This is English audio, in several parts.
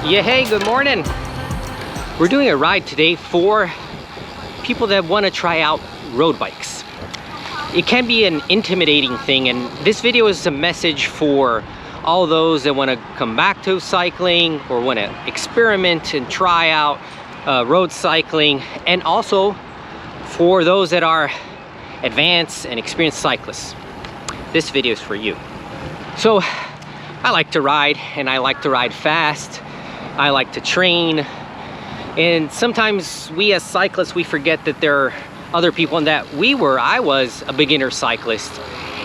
Yeah, hey, good morning. We're doing a ride today for people that want to try out road bikes. It can be an intimidating thing, and this video is a message for all those that want to come back to cycling or want to experiment and try out road cycling, and also for those that are advanced and experienced cyclists. This video is for you. So I like to ride, and I like to ride fast. I like to train, and sometimes we as cyclists, we forget that there are other people, and that I was a beginner cyclist,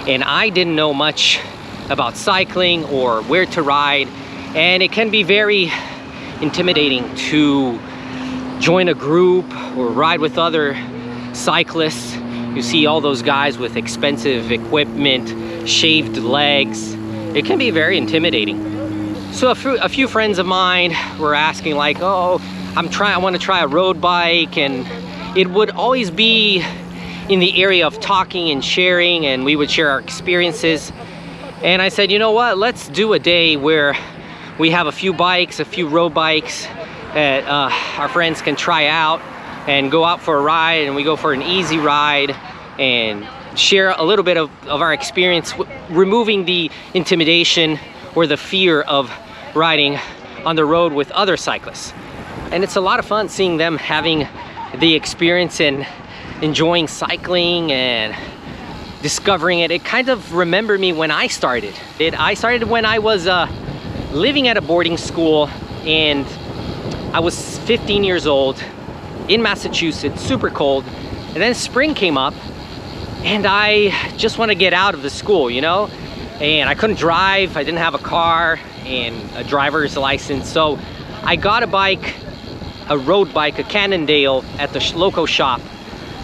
and I didn't know much about cycling or where to ride, and it can be very intimidating to join a group or ride with other cyclists. You see all those guys with expensive equipment, shaved legs. It can be very intimidating. So a few friends of mine were asking, like, oh, I want to try a road bike, and it would always be in the area of talking and sharing, and we would share our experiences. And I said, you know what, let's do a day where we have a few road bikes that our friends can try out and go out for a ride, and we go for an easy ride and share a little bit of our experience, removing the intimidation or the fear of riding on the road with other cyclists. And it's a lot of fun seeing them having the experience and enjoying cycling and discovering it. It kind of remembered me when I started. I started when I was living at a boarding school, and I was 15 years old in Massachusetts, super cold, and then spring came up, and I just want to get out of the school, you know? And I couldn't drive, I didn't have a car and a driver's license, so I got a bike, a road bike, a Cannondale at the local shop,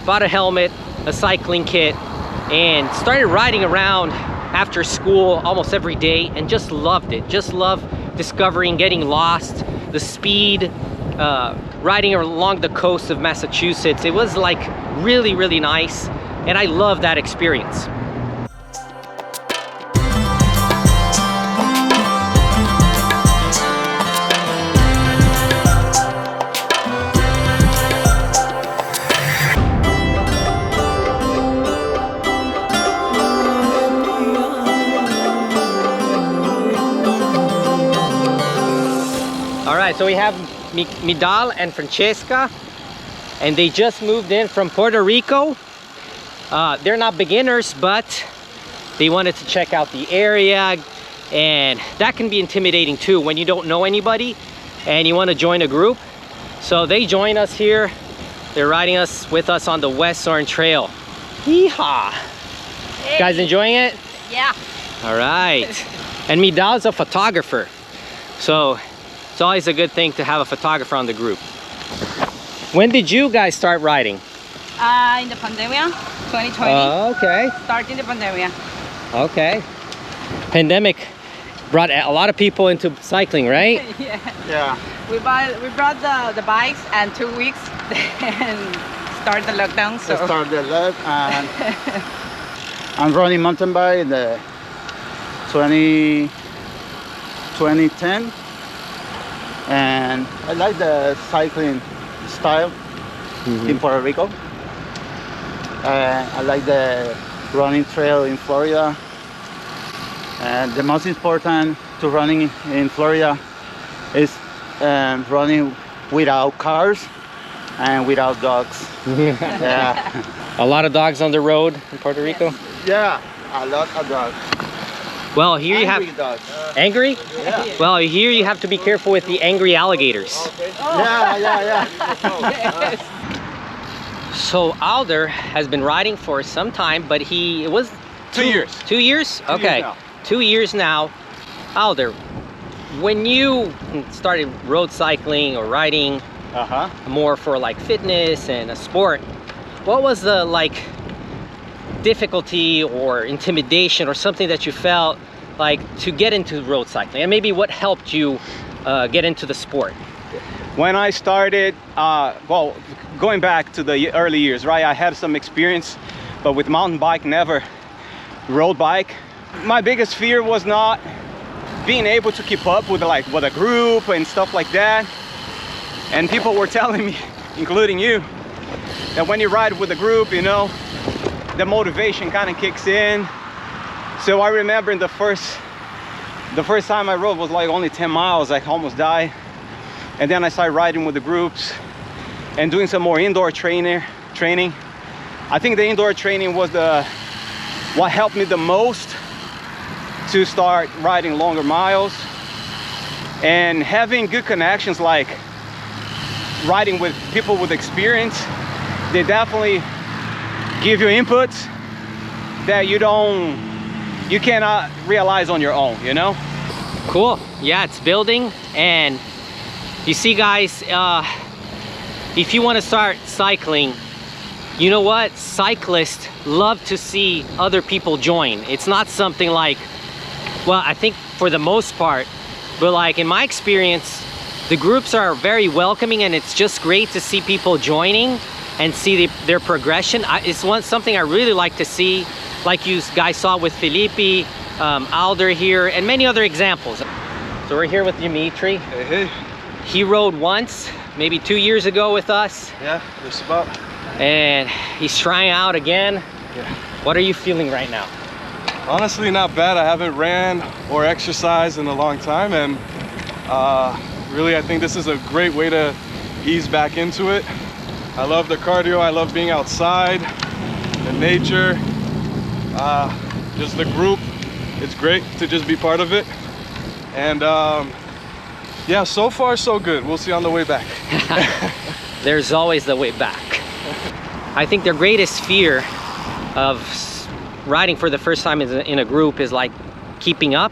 bought a helmet, a cycling kit, and started riding around after school almost every day, and just loved it. Just loved discovering, getting lost, the speed, riding along the coast of Massachusetts. It was like really, really nice, and I love that experience. So we have Midal and Francesca, and they just moved in from Puerto Rico. They're not beginners, but they wanted to check out the area, and that can be intimidating too when you don't know anybody and you want to join a group. So they join us here. They're riding with us on the West Orange Trail. Yeehaw! Hey. Guys enjoying it? Yeah. All right. And Midal's a photographer, so it's always a good thing to have a photographer on the group. When did you guys start riding? In the pandemic, 2020. Okay. Starting the pandemic. Okay. Pandemic brought a lot of people into cycling, right? Yeah. We brought the bikes, and 2 weeks and start the lockdown. So start the lockdown, and I'm running mountain bike in the 2010. And I like the cycling style in Puerto Rico. I like the running trail in Florida. And the most important to running in Florida is running without cars and without dogs. Yeah. A lot of dogs on the road in Puerto Rico? Yeah, a lot of dogs. Well, here you have dogs. Angry? Yeah. Well, here you have to be careful with the angry alligators. Okay. Yeah. So Alder has been riding for some time, but it was 2 years. 2 years? Okay. 2 years now. Alder, when you started road cycling or riding more for like fitness and a sport, what was the like difficulty or intimidation or something that you felt like to get into road cycling, and maybe what helped you get into the sport? When I started, well, going back to the early years, right? I had some experience, but with mountain bike, never road bike. My biggest fear was not being able to keep up with a group and stuff like that. And people were telling me, including you, that when you ride with a group, you know, the motivation kind of kicks in. So I remember the first time I rode was like only 10 miles. I almost died. And then I started riding with the groups and doing some more indoor training. I think the indoor training was what helped me the most to start riding longer miles. And having good connections, like riding with people with experience, they definitely give you inputs that you cannot realize on your own, you know? Cool. Yeah, it's building. And you see, guys, if you want to start cycling, you know what? Cyclists love to see other people join. It's not something like, well, I think for the most part, but like in my experience, the groups are very welcoming, and it's just great to see people joining and see their progression. It's something I really like to see, like you guys saw with Felipe, Alder here, and many other examples. So we're here with Dimitri. Hey, hey. He rode once, maybe 2 years ago with us. Yeah, just about. And he's trying out again. Yeah. What are you feeling right now? Honestly, not bad. I haven't ran or exercised in a long time, and really, I think this is a great way to ease back into it. I love the cardio. I love being outside, the nature, just the group. It's great to just be part of it. And yeah, so far so good. We'll see on the way back. There's always the way back. I think their greatest fear of riding for the first time in a group is like keeping up.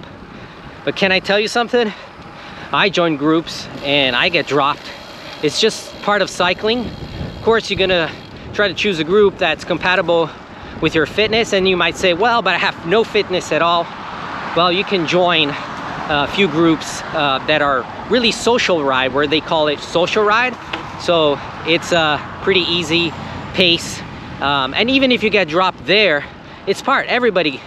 But can I tell you something? I join groups and I get dropped. It's just part of cycling. Of course, you're gonna try to choose a group that's compatible with your fitness, and you might say, well, but I have no fitness at all. Well, you can join a few groups that are really social ride, where they call it social ride. So it's a pretty easy pace. And even if you get dropped there, it's everybody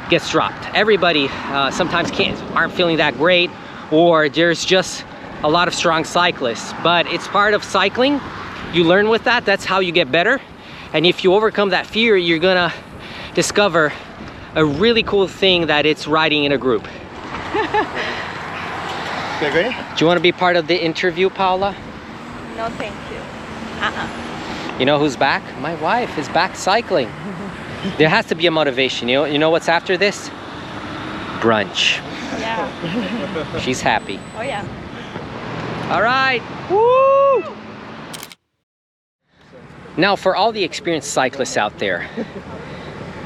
gets dropped. Everybody sometimes aren't feeling that great, or there's just a lot of strong cyclists. But it's part of cycling. You learn with that. That's how you get better. And if you overcome that fear, you're gonna discover a really cool thing, that it's riding in a group. Okay, great. Do you want to be part of the interview, Paula? No, thank you. You know who's back? My wife is back cycling. There has to be a motivation. You know what's after this? Brunch. Yeah. She's happy. Oh, yeah. All right. Woo! Now, for all the experienced cyclists out there,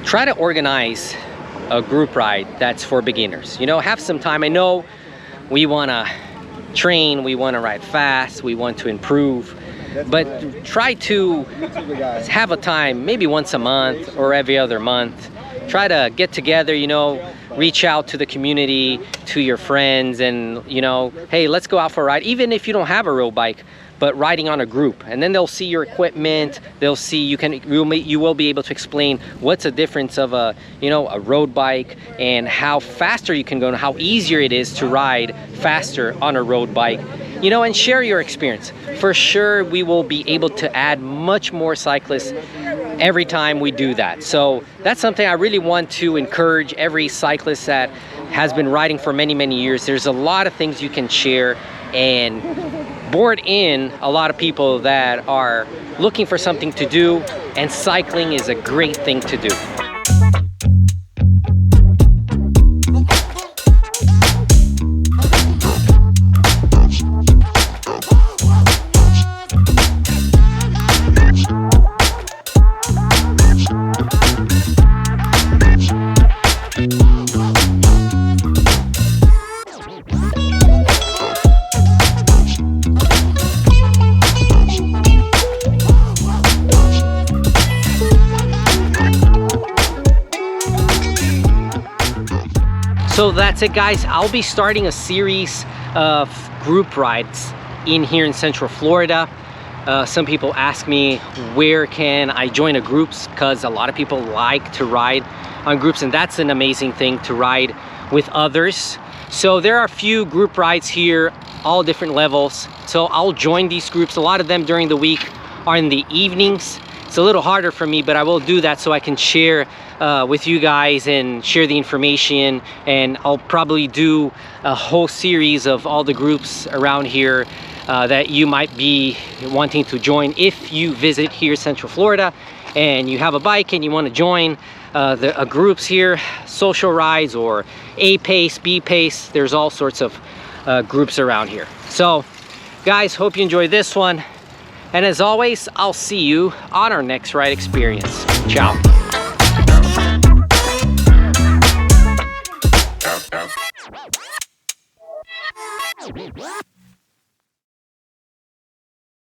try to organize a group ride that's for beginners. You know, have some time. I know we want to train, we want to ride fast, we want to improve, but try to have a time, maybe once a month or every other month. Try to get together, you know, reach out to the community, to your friends, and, you know, hey, let's go out for a ride. Even if you don't have a road bike, but riding on a group, and then they'll see your equipment. They'll see you will be able to explain what's the difference of a road bike, and how faster you can go, and how easier it is to ride faster on a road bike, you know, and share your experience. For sure, we will be able to add much more cyclists every time we do that. So that's something I really want to encourage every cyclist that has been riding for many, many years. There's a lot of things you can share, and board in a lot of people that are looking for something to do, and cycling is a great thing to do. So that's it, guys. I'll be starting a series of group rides in here in Central Florida. Some people ask me, where can I join a groups? Because a lot of people like to ride on groups, and that's an amazing thing, to ride with others. So there are a few group rides here, all different levels. So I'll join these groups. A lot of them during the week are in the evenings. It's a little harder for me, but I will do that so I can share with you guys and share the information. And I'll probably do a whole series of all the groups around here that you might be wanting to join if you visit here Central Florida and you have a bike and you want to join the groups here, social rides or A pace, B pace. There's all sorts of groups around here. So guys, hope you enjoyed this one, and as always, I'll see you on our next ride experience. Ciao. What?